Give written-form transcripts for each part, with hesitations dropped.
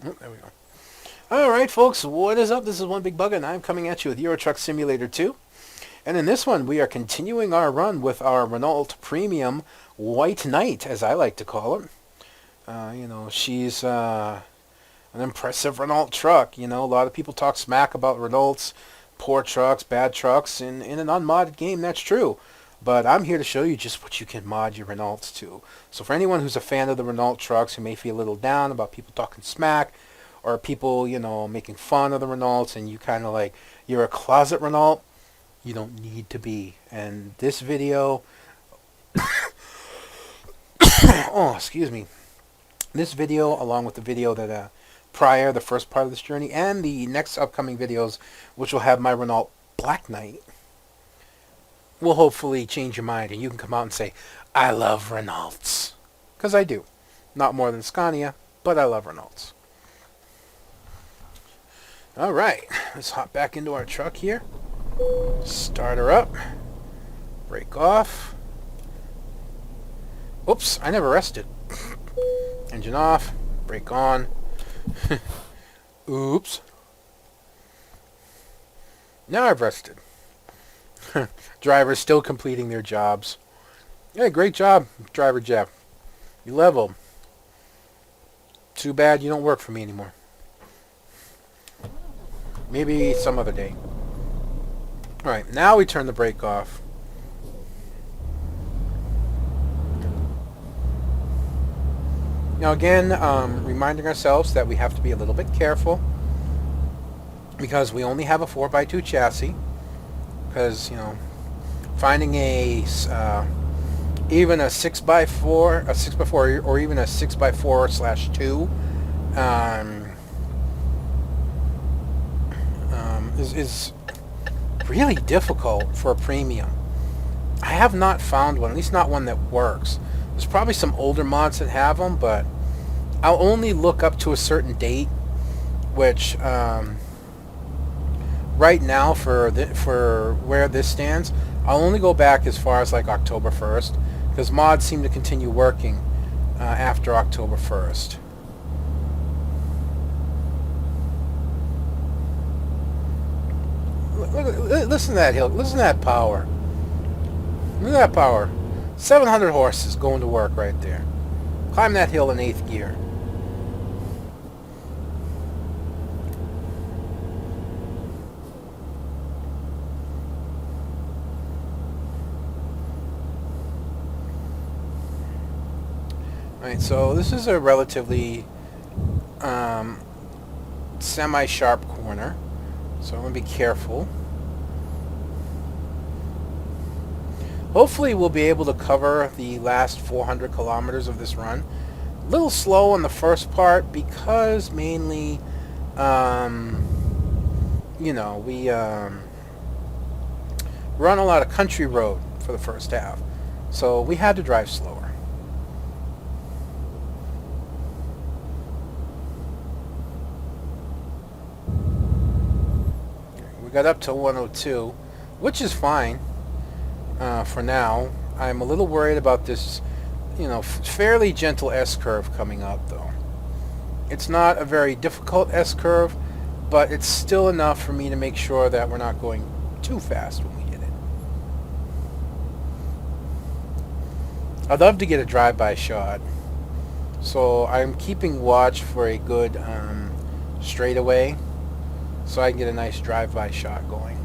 Oh, there we go. All right, folks, what is up? This is One Big Bugger, and I'm coming at you with Euro Truck Simulator 2. And in this one, we are continuing our run with our Renault Premium White Knight, as I like to call it. She's an impressive Renault truck. You know, a lot of people talk smack about Renault's poor trucks, bad trucks. In an unmodded game, that's true. But I'm here to show you just what you can mod your Renaults to. So for anyone who's a fan of the Renault trucks who may feel a little down about people talking smack, or people, making fun of the Renaults, and you kind of like, you're a closet Renault, you don't need to be. And this video, oh, excuse me. This video, along with the video that prior, the first part of this journey, and the next upcoming videos, which will have my Renault Black Knight, will hopefully change your mind, and you can come out and say, I love Renaults. Because I do. Not more than Scania, but I love Renaults. Alright, let's hop back into our truck here. Start her up. Brake off. Oops, I never rested. Engine off. Brake on. Oops. Now I've rested. Drivers still completing their jobs. Yeah, great job, Driver Jeff. You leveled. Too bad you don't work for me anymore. Maybe some other day. Alright, now we turn the brake off. Now again, reminding ourselves that we have to be a little bit careful because we only have a 4x2 chassis. Because, finding even a 6x4, a 6x4, or even a 6x4/2 is really difficult for a premium. I have not found one, at least not one that works. There's probably some older mods that have them, but I'll only look up to a certain date, which right now for where this stands, I'll only go back as far as like October 1st, because mods seem to continue working after October 1st. Listen to that hill. Listen to that power. Look at that power. 700 horses going to work right there. Climb that hill in 8th gear. Alright, so this is a relatively semi-sharp corner. So I'm going to be careful. Hopefully we'll be able to cover the last 400 kilometers of this run. A little slow on the first part because mainly, we run a lot of country road for the first half. So we had to drive slower. We got up to 102, which is fine for now. I'm a little worried about this, fairly gentle S-curve coming up, though. It's not a very difficult S-curve, but it's still enough for me to make sure that we're not going too fast when we hit it. I'd love to get a drive-by shot, so I'm keeping watch for a good straightaway, so I can get a nice drive-by shot going.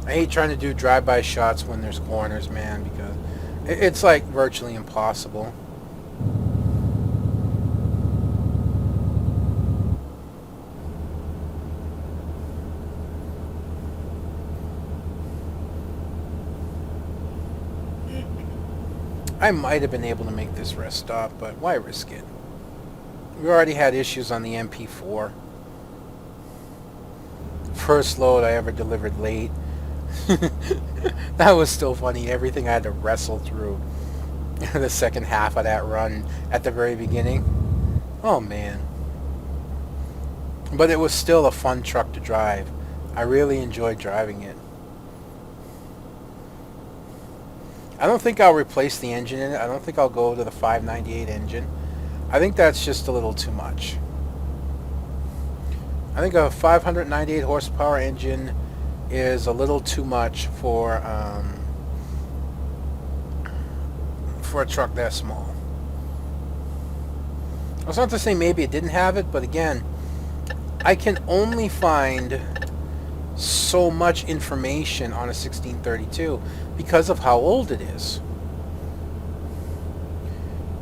I hate trying to do drive-by shots when there's corners, man, because it's like virtually impossible. I might have been able to make this rest stop, but why risk it? We already had issues on the MP4. First load I ever delivered late. That was still funny. Everything I had to wrestle through the second half of that run at the very beginning. Oh man. But it was still a fun truck to drive. I really enjoy driving it. I don't think I'll replace the engine in it. I don't think I'll go to the 598 engine. I think that's just a little too much. I think a 598 horsepower engine is a little too much for a truck that small. That's not to say maybe it didn't have it, but again, I can only find so much information on a 1632 because of how old it is.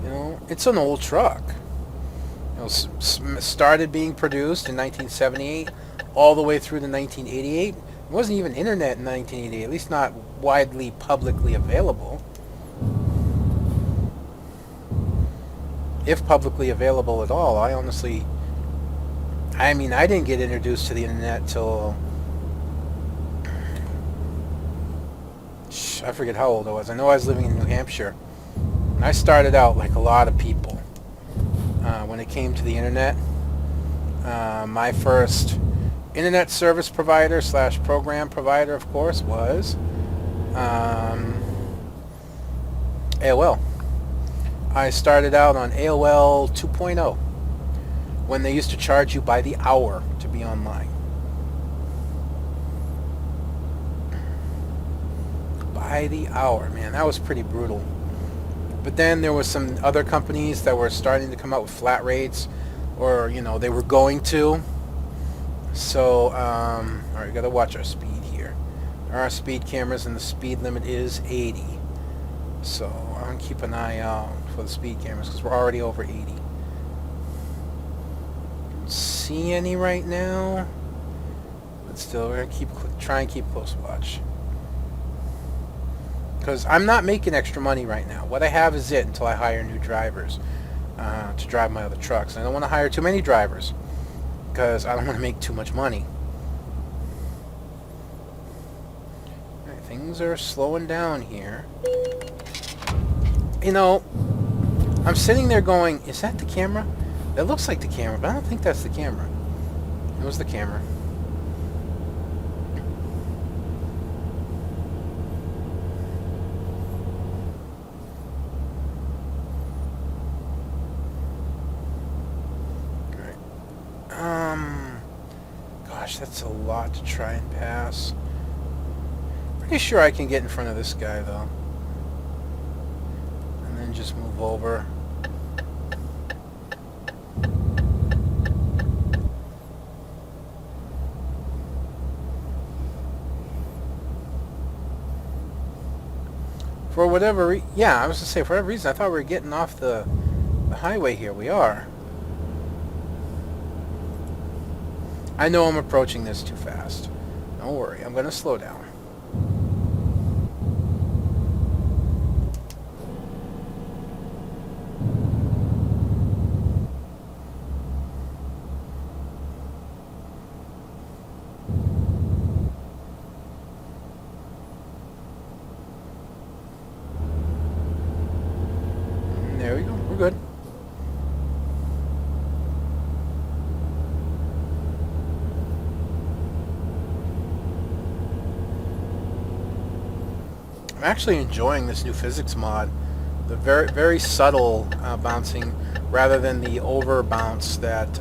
You know, it's an old truck. You know, started being produced in 1978 all the way through to 1988. It wasn't even internet in 1988, at least not widely publicly available. If publicly available at all. I didn't get introduced to the internet till I forget how old I was. I know I was living in New Hampshire. And I started out like a lot of people when it came to the internet. My first internet service provider / program provider, of course, was AOL. I started out on AOL 2.0 when they used to charge you by the hour to be online. By the hour, man, that was pretty brutal. But then there was some other companies that were starting to come out with flat rates, or they were going to. So, all right, we gotta watch our speed here. There are speed cameras, and the speed limit is 80. So I'm gonna keep an eye out for the speed cameras because we're already over 80. Don't see any right now, but still, we're gonna try and keep close watch. Because I'm not making extra money right now. What I have is it until I hire new drivers to drive my other trucks. I don't want to hire too many drivers because I don't want to make too much money. All right, things are slowing down here. I'm sitting there going, is that the camera? That looks like the camera, but I don't think that's the camera. It was the camera. Gosh, that's a lot to try and pass. Pretty sure I can get in front of this guy, though. And then just move over. For whatever I was going to say, for whatever reason, I thought we were getting off the highway here. We are. I know I'm approaching this too fast. Don't worry, I'm going to slow down. There we go. We're good. I'm actually enjoying this new physics mod. The very, very subtle bouncing rather than the over bounce that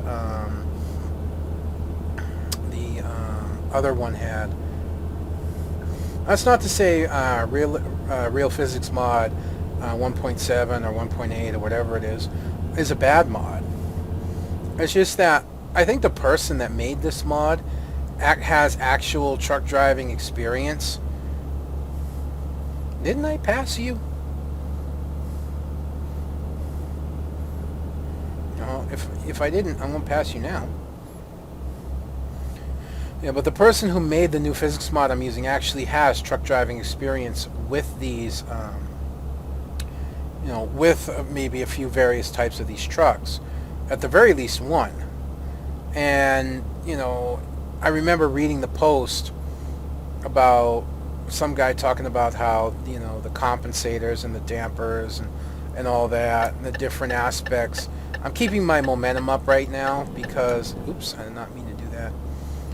the other one had. That's not to say real physics mod 1.7 or 1.8 or whatever it is a bad mod. It's just that I think the person that made this mod has actual truck driving experience. Didn't I pass you? No, if I didn't, I'm going to pass you now. Yeah, but the person who made the new physics mod I'm using actually has truck driving experience with these, with maybe a few various types of these trucks. At the very least one. And, I remember reading the post about some guy talking about how, the compensators and the dampers and all that, and the different aspects. I'm keeping my momentum up right now because, oops, I did not mean to do that.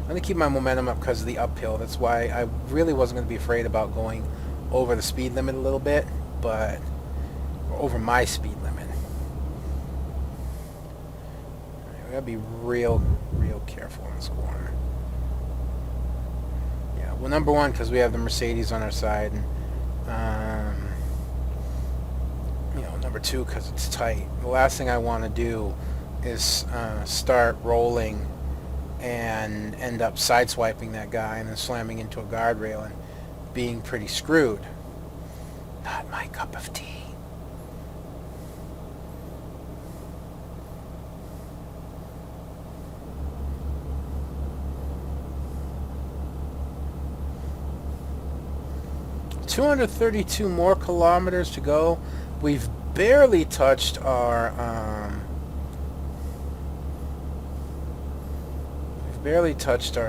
going to keep my momentum up because of the uphill. That's why I really wasn't going to be afraid about going over the speed limit a little bit, but over my speed limit. We got to be real careful in this corner. Yeah, well, number one, because we have the Mercedes on our side, and you know, number two, because it's tight. The last thing I want to do is start rolling and end up sideswiping that guy and then slamming into a guardrail and being pretty screwed. Not my cup of tea. $232 more kilometers to go. We've barely touched our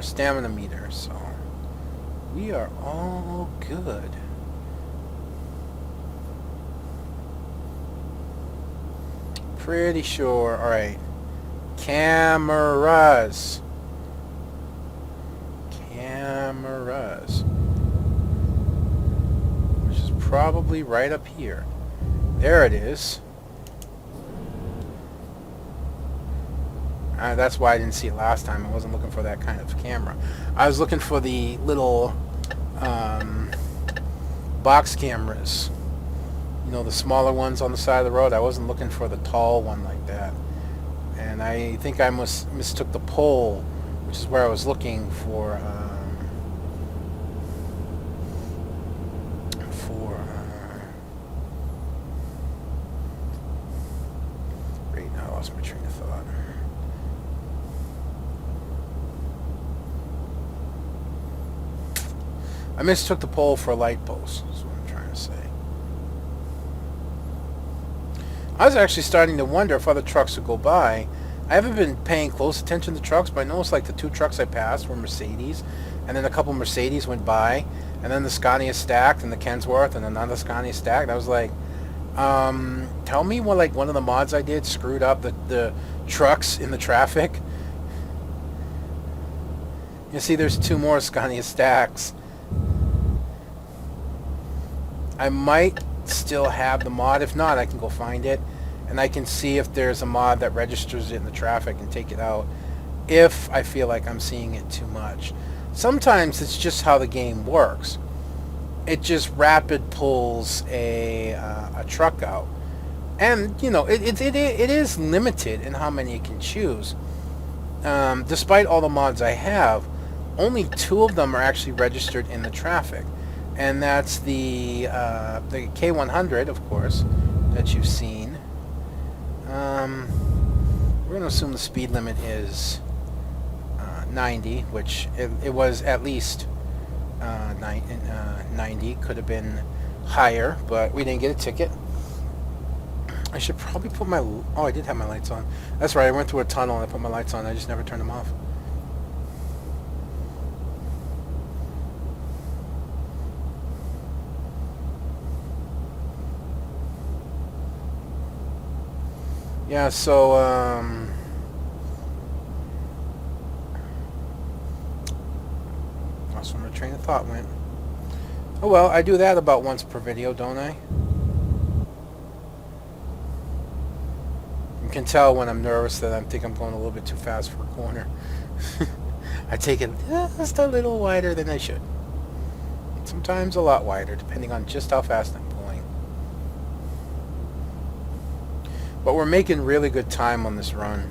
stamina meter, so we are all good. Pretty sure. All right, cameras, which is probably right up here. There it is. That's why I didn't see it last time. I wasn't looking for that kind of camera. I was looking for the little box cameras. You know, the smaller ones on the side of the road. I wasn't looking for the tall one like that. And I think I mistook the pole, which is where I was looking for right now I lost my train of thought. I mistook the pole for a light post, is what I'm trying to say. I was actually starting to wonder if other trucks would go by. I haven't been paying close attention to trucks, but I noticed like the two trucks I passed were Mercedes, and then a couple Mercedes went by, and then the Scania stacked, and the Kensworth, and another Scania stacked. I was like, tell me what, like, one of the mods I did screwed up the trucks in the traffic. You see, there's two more Scania stacks. I might still have the mod. If not, I can go find it, and I can see if there's a mod that registers it in the traffic and take it out if I feel like I'm seeing it too much. Sometimes it's just how the game works. It just rapid pulls a truck out, and you know it is limited in how many it can choose. Despite all the mods I have, only 2 of them are actually registered in the traffic. And that's the K100, of course, that you've seen. We're going to assume the speed limit is 90, which it was at least 90. Could have been higher, but we didn't get a ticket. I should probably put my... Oh, I did have my lights on. That's right, I went through a tunnel and I put my lights on. I just never turned them off. Yeah, so, lost where my train of thought went. Oh well, I do that about once per video, don't I? You can tell when I'm nervous that I think I'm going a little bit too fast for a corner. I take it just a little wider than I should. Sometimes a lot wider, depending on just how fast I'm going. But we're making really good time on this run.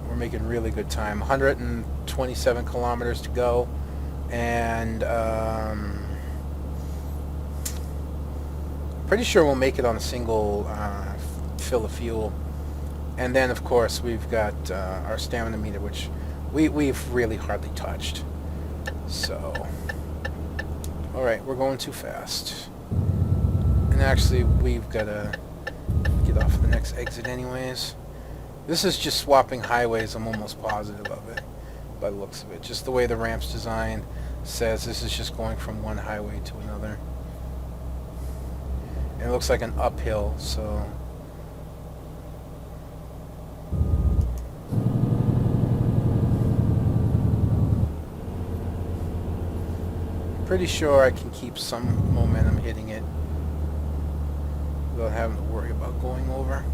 We're making really good time. 127 kilometers to go. And pretty sure we'll make it on a single fill of fuel. And then, of course, we've got our stamina meter, which we've really hardly touched. So, alright, we're going too fast. And actually, we've got to get off of the next exit anyways. This is just swapping highways. I'm almost positive of it by the looks of it. Just the way the ramp's designed says this is just going from one highway to another. And it looks like an uphill, so... pretty sure I can keep some momentum hitting it without having to worry about going over.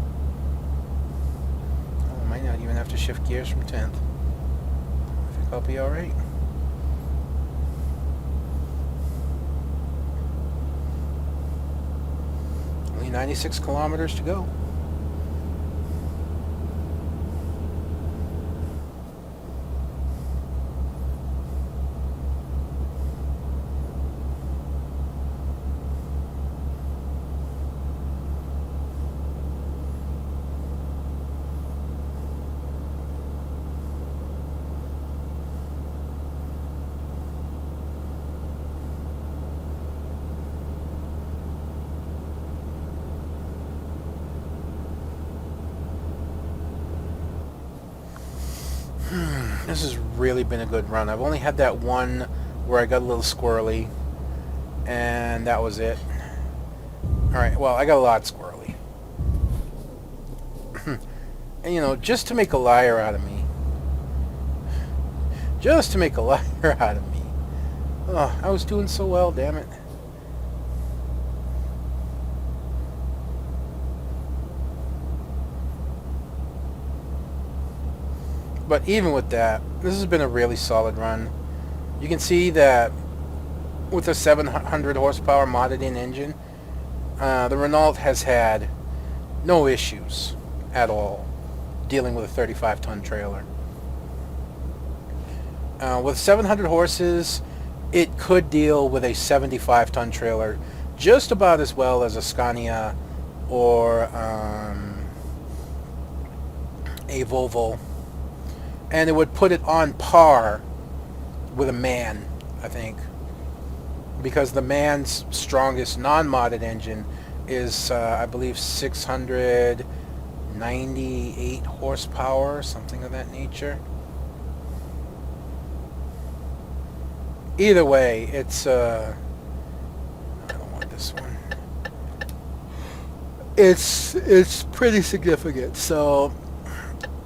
Oh, I might not even have to shift gears from 10th. I think I'll be alright. Only 96 kilometers to go. This has really been a good run. I've only had that one where I got a little squirrely, and that was it. Alright, well, I got a lot squirrely. And, you know, just to make a liar out of me. Just to make a liar out of me. Oh, I was doing so well, damn it. But even with that, this has been a really solid run. You can see that with a 700 horsepower modded in engine, the Renault has had no issues at all dealing with a 35-ton trailer. With 700 horses, it could deal with a 75-ton trailer just about as well as a Scania or a Volvo. And it would put it on par with a MAN, I think. Because the MAN's strongest non-modded engine is, I believe, 698 horsepower, something of that nature. Either way, it's, I don't want this one. It's pretty significant, so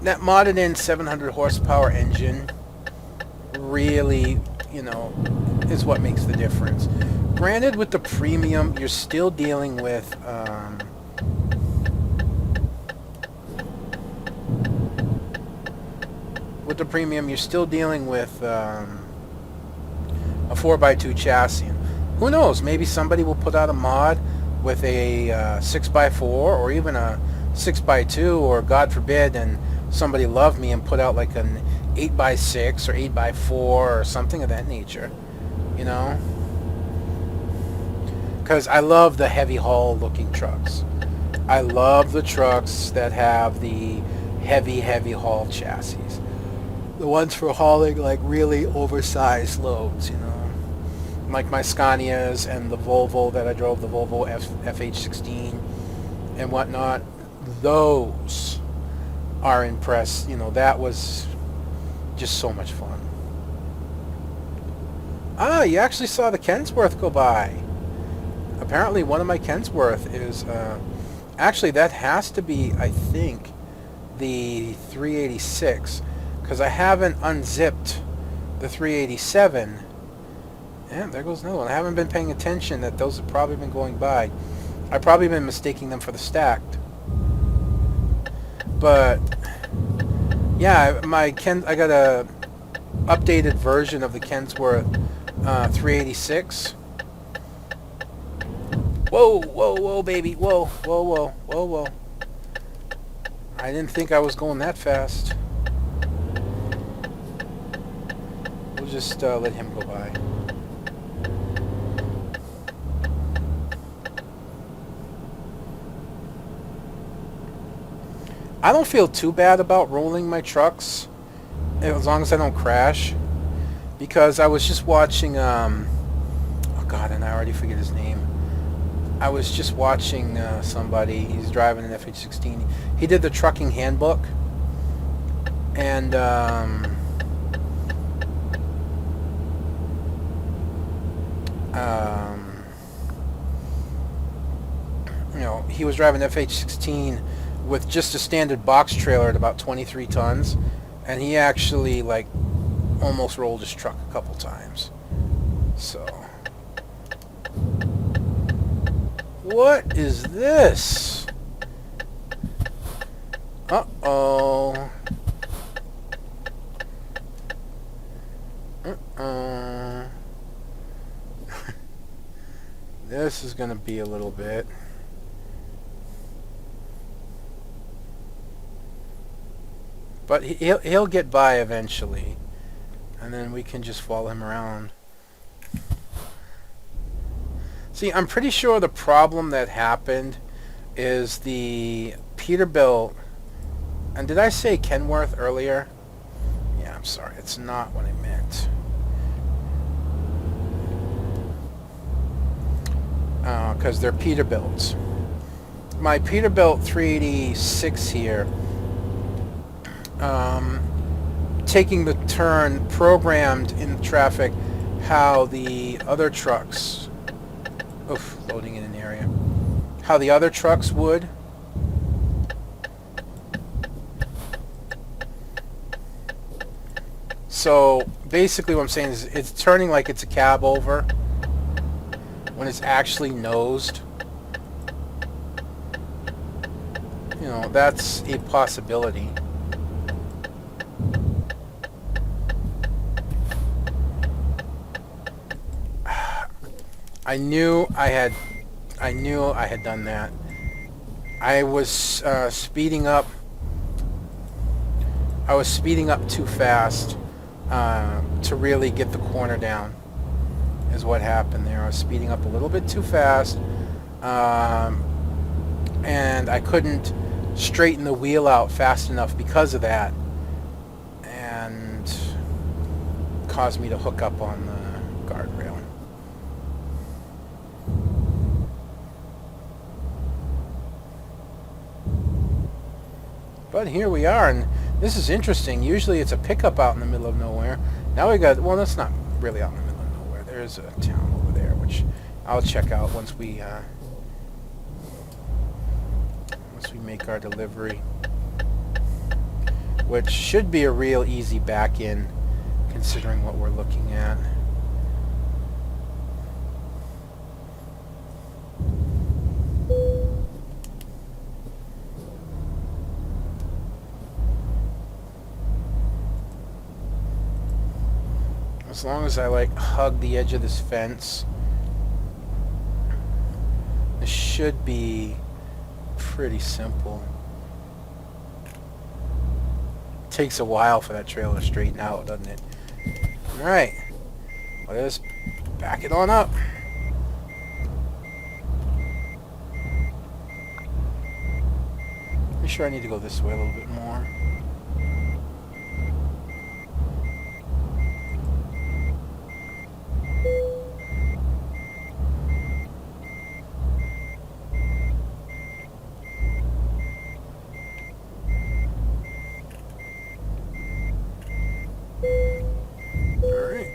that modded in 700 horsepower engine really, you know, is what makes the difference. Granted, with the premium, you're still dealing with a 4x2 chassis. Who knows? Maybe somebody will put out a mod with a 6x4 or even a 6x2, or God forbid, and somebody loved me and put out like an 8x6 or 8x4 or something of that nature, you know, because I love the heavy haul looking trucks. I love the trucks that have the heavy haul chassis, the ones for hauling like really oversized loads, you know, like my Scanias and the Volvo that I drove, the Volvo FH16 and whatnot. Those are impressed. You know, that was just so much fun. Ah, you actually saw the Kensworth go by. Apparently one of my Kensworth is, actually that has to be, I think, the 386, because I haven't unzipped the 387. And there goes another one. I haven't been paying attention that those have probably been going by. I've probably been mistaking them for the stacked. But yeah, I got a updated version of the Kensworth 386. Whoa, baby. Whoa. I didn't think I was going that fast. We'll just let him go by. I don't feel too bad about rolling my trucks as long as I don't crash, because I was just watching oh god, and I already forget his name. I was just watching somebody. He's driving an FH16. He did the trucking handbook, and you know, he was driving FH16 with just a standard box trailer at about 23 tons, and he actually like almost rolled his truck a couple times. So, what is this? Uh-oh. This is going to be a little bit. But he'll get by eventually. And then we can just follow him around. See, I'm pretty sure the problem that happened is the Peterbilt. And did I say Kenworth earlier? Yeah, I'm sorry. It's not what I meant. Because they're Peterbilts. My Peterbilt 386 here, taking the turn, programmed in traffic how the other trucks, loading in an area, how the other trucks would. So basically what I'm saying is it's turning like it's a cab over when it's actually nosed. You know, that's a possibility. I knew I had done that. I was speeding up. I was speeding up too fast to really get the corner down. Is what happened there. I was speeding up a little bit too fast, and I couldn't straighten the wheel out fast enough because of that, and caused me to hook up on the guardrail. But here we are, and this is interesting. Usually it's a pickup out in the middle of nowhere. Now we got, well, that's not really out in the middle of nowhere. There's a town over there, which I'll check out once we make our delivery, which should be a real easy back in, considering what we're looking at. As long as I like hug the edge of this fence, this should be pretty simple. Takes a while for that trailer to straighten out, doesn't it? Alright. Well, let's back it on up. Pretty sure I need to go this way a little bit more.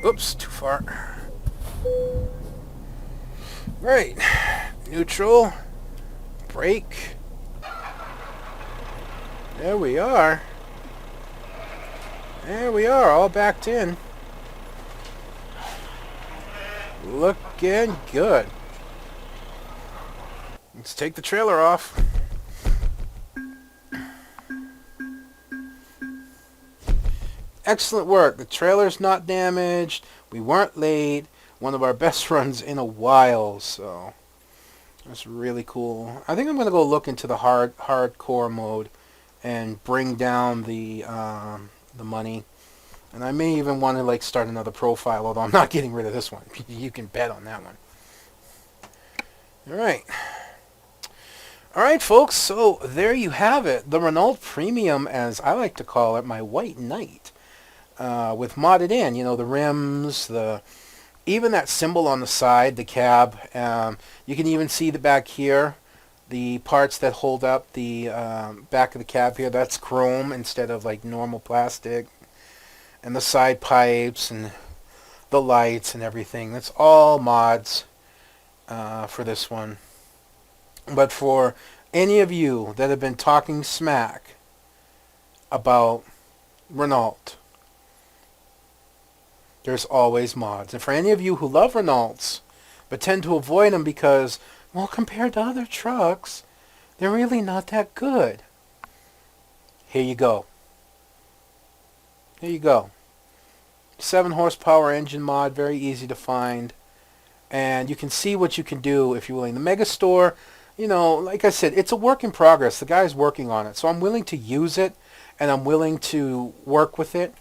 Oops, too far. Right. Neutral. Brake. There we are. There we are, all backed in. Looking good. Let's take the trailer off. Excellent work. The trailer's not damaged. We weren't late. One of our best runs in a while, so that's really cool. I think I'm going to go look into the hardcore mode and bring down the money. And I may even want to like start another profile, although I'm not getting rid of this one. You can bet on that one. Alright. Alright, folks, so there you have it. The Renault Premium, as I like to call it, my White Knight. With modded in, you know, the rims, even that symbol on the side, the cab. You can even see the back here, the parts that hold up the back of the cab here. That's chrome instead of like normal plastic. And the side pipes and the lights and everything. That's all mods for this one. But for any of you that have been talking smack about Renault, There's always mods. And for any of you who love Renaults, but tend to avoid them because, well, compared to other trucks, they're really not that good. Here you go. Here you go. 7 horsepower engine mod, very easy to find. And you can see what you can do if you're willing. The Mega Store, you know, like I said, it's a work in progress. The guy's working on it. So I'm willing to use it, and I'm willing to work with it.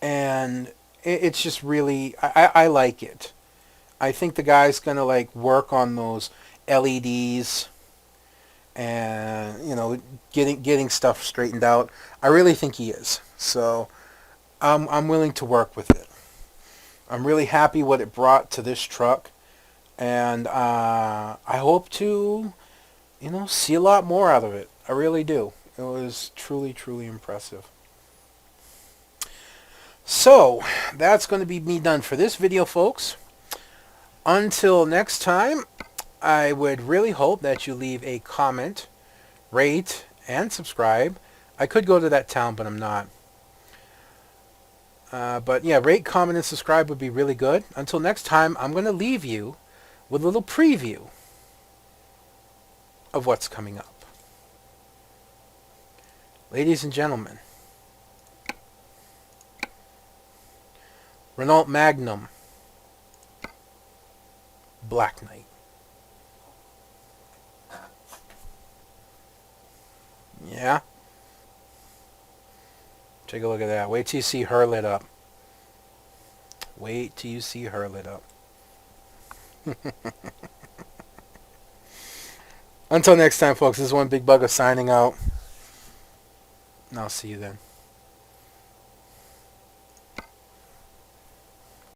And it's just really, I like it. I think the guy's going to like work on those LEDs and, you know, getting stuff straightened out. I really think he is. So I'm willing to work with it. I'm really happy what it brought to this truck. And I hope to, you know, see a lot more out of it. I really do. It was truly, truly impressive. So, that's going to be me done for this video, folks. Until next time, I would really hope that you leave a comment, rate, and subscribe. I could go to that town, but I'm not. But yeah, rate, comment, and subscribe would be really good. Until next time, I'm going to leave you with a little preview of what's coming up. Ladies and gentlemen, Renault Magnum Black Knight. Yeah? Take a look at that. Wait till you see her lit up. Wait till you see her lit up. Until next time, folks, this is One Big Bugger signing out. And I'll see you then.